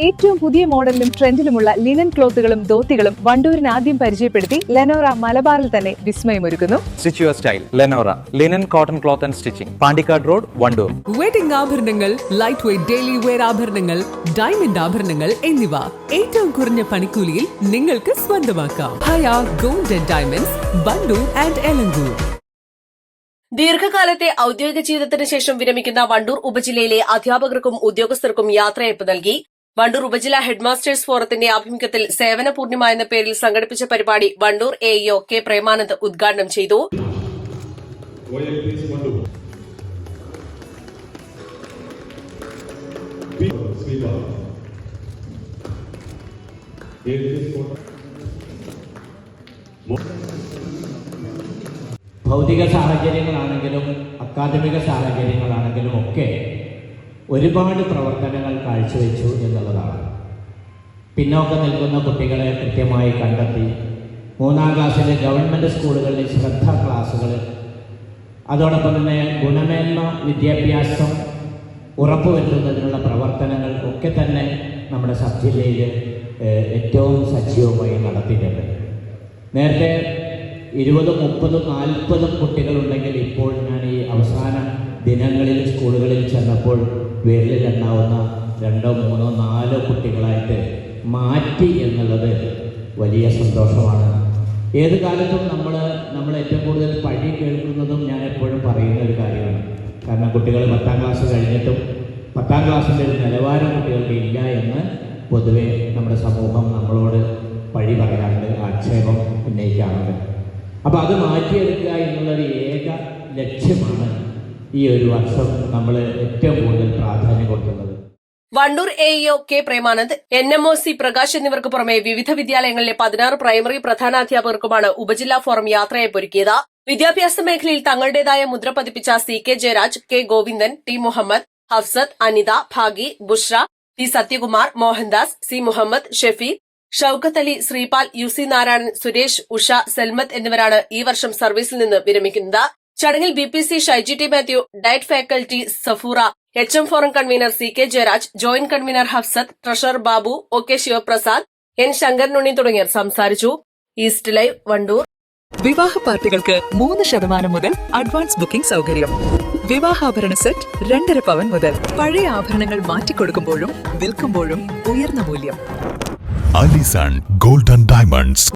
ഏറ്റവും പുതിയ മോഡലിലും ട്രെൻഡിലുമുള്ള ലിനൻ ക്ലോത്തുകളും ധോത്തികളും വണ്ടൂരിന് ആദ്യം പരിചയപ്പെടുത്തി ലെനോറ മലബാറിൽ തന്നെ വിസ്മയമൊരുക്കുന്നു. Stitch your style Lenora linen cotton cloth and stitching, Pandikkad road, Wandoor. Wedding ആഭരണങ്ങൾ, ലൈറ്റ് വെയ്റ്റ് ഡെയിലി വെയർ ആഭരണങ്ങൾ, ഡയമണ്ട് ആഭരണങ്ങൾ എന്നിവ ഏറ്റവും കുറഞ്ഞ പണിക്കൂലിയിൽ നിങ്ങൾക്ക് സ്വന്തമാക്കാം. Haya gold and diamonds, Wandoor and Elankur. ദീർഘകാലത്തെ ഔദ്യോഗിക ജീവിതത്തിന് ശേഷം വിരമിക്കുന്ന വണ്ടൂർ ഉപജില്ലയിലെ അധ്യാപകർക്കും ഉദ്യോഗസ്ഥർക്കും യാത്രയയപ്പ് നൽകി. വണ്ടൂർ ഉപജില്ലാ ഹെഡ്മാസ്റ്റേഴ്സ് ഫോറത്തിന്റെ ആഭിമുഖ്യത്തിൽ സേവന പൂർണിമ എന്ന പേരിൽ സംഘടിപ്പിച്ച പരിപാടി വണ്ടൂർ എഇഒ കെ പ്രേമാനന്ദ് ഉദ്ഘാടനം ചെയ്തു. ഭൗതിക സാഹചര്യങ്ങളാണെങ്കിലും അക്കാദമിക സാഹചര്യങ്ങളാണെങ്കിലും ഒക്കെ ഒരുപാട് പ്രവർത്തനങ്ങൾ കാഴ്ചവെച്ചു എന്നുള്ളതാണ്. പിന്നോക്കം നിൽക്കുന്ന കുട്ടികളെ കൃത്യമായി കണ്ടെത്തി 3ാം ക്ലാസ്സിലെ ഗവൺമെൻറ് സ്കൂളുകളിൽ ശ്രദ്ധാ ക്ലാസ്സുകൾ, അതോടൊപ്പം തന്നെ ഗുണമേന്മ വിദ്യാഭ്യാസം ഉറപ്പുവരുത്തുന്നതിനുള്ള പ്രവർത്തനങ്ങൾ ഒക്കെ തന്നെ നമ്മുടെ സബ് ജില്ലയിൽ ഏറ്റവും സജീവമായി നടത്തിയിട്ടുണ്ട്. നേരത്തെ 20, 30, 40 കുട്ടികളുണ്ടെങ്കിൽ ഇപ്പോൾ ഞാൻ ഈ അവസാന ദിനങ്ങളിൽ സ്കൂളുകളിൽ ചെന്നപ്പോൾ വിരലിലെണ്ണാവുന്ന 2, 3, 4 കുട്ടികളായിട്ട് മാറ്റി എന്നുള്ളത് വലിയ സന്തോഷമാണ്. ഏത് കാലത്തും നമ്മൾ ഏറ്റവും കൂടുതൽ പഴി കേൾക്കുന്നതും ഞാൻ എപ്പോഴും പറയുന്ന ഒരു കാര്യമാണ്. കാരണം കുട്ടികൾ 10ാം ക്ലാസ് കഴിഞ്ഞിട്ടും 10ാം ക്ലാസ്സിൻ്റെ ഒരു നിലവാരം കുട്ടികൾക്ക് ഇല്ല എന്ന് പൊതുവെ നമ്മുടെ സമൂഹം നമ്മളോട് പഴി പറയാറുണ്ട്, ആക്ഷേപം ഉന്നയിക്കാറുണ്ട്. അപ്പോൾ അത് മാറ്റിയെടുക്കുക എന്നുള്ളൊരു ഏക ലക്ഷ്യമാണ് ഈ ഒരു വർഷം നമ്മൾ ഏറ്റവും കൂടുതൽ പ്രാധാന്യം കൊടുക്കുന്നത്. Wandoor AEO K Premanand, NMOC Prakash എന്നിവർക്ക് പുറമെ വിവിധ വിദ്യാലയങ്ങളിലെ 16 പ്രൈമറി പ്രധാനാധ്യാപകർക്കുമാണ് ഉപജില്ലാ ഫോറം യാത്രയയപ്പൊരുക്കിയത്. വിദ്യാഭ്യാസ മേഖലയിൽ തങ്ങളുടേതായ മുദ്ര പതിപ്പിച്ച CK Jayaraj, K Govindan, T Muhammad, Hafsath, Anitha, ഭാഗി, Bushra, T Sathyakumar, Mohandas, C Muhammad, Shefeer, Shoukath Ali, Sripal, UC Narayanan, Suresh, Usha, Salmath എന്നിവരാണ് ഈ വർഷം സർവീസിൽ നിന്ന് വിരമിക്കുന്നത്. ചടങ്ങിൽ BPC Shaiji T Mathew, DIET faculty Safoora, HM forum convener CK Jayaraj, joint convener Hafsath, treasurer Babu, OK Sivaprasad, N Sankaranunni തുടങ്ങിയവർ സംസാരിച്ചു. East Live, Wandoor. വിവാഹ പാർട്ടികൾക്ക് 3% മുതൽ അഡ്വാൻസ് ബുക്കിംഗ് സൗകര്യം. വിവാഹാഭരണ സെറ്റ് 2.5 പവൻ മുതൽ. പഴയ ആഭരണങ്ങൾ മാറ്റിക്കൊടുക്കുമ്പോഴും വിൽക്കുമ്പോഴും ഉയർന്ന മൂല്യം. Allison gold and diamonds.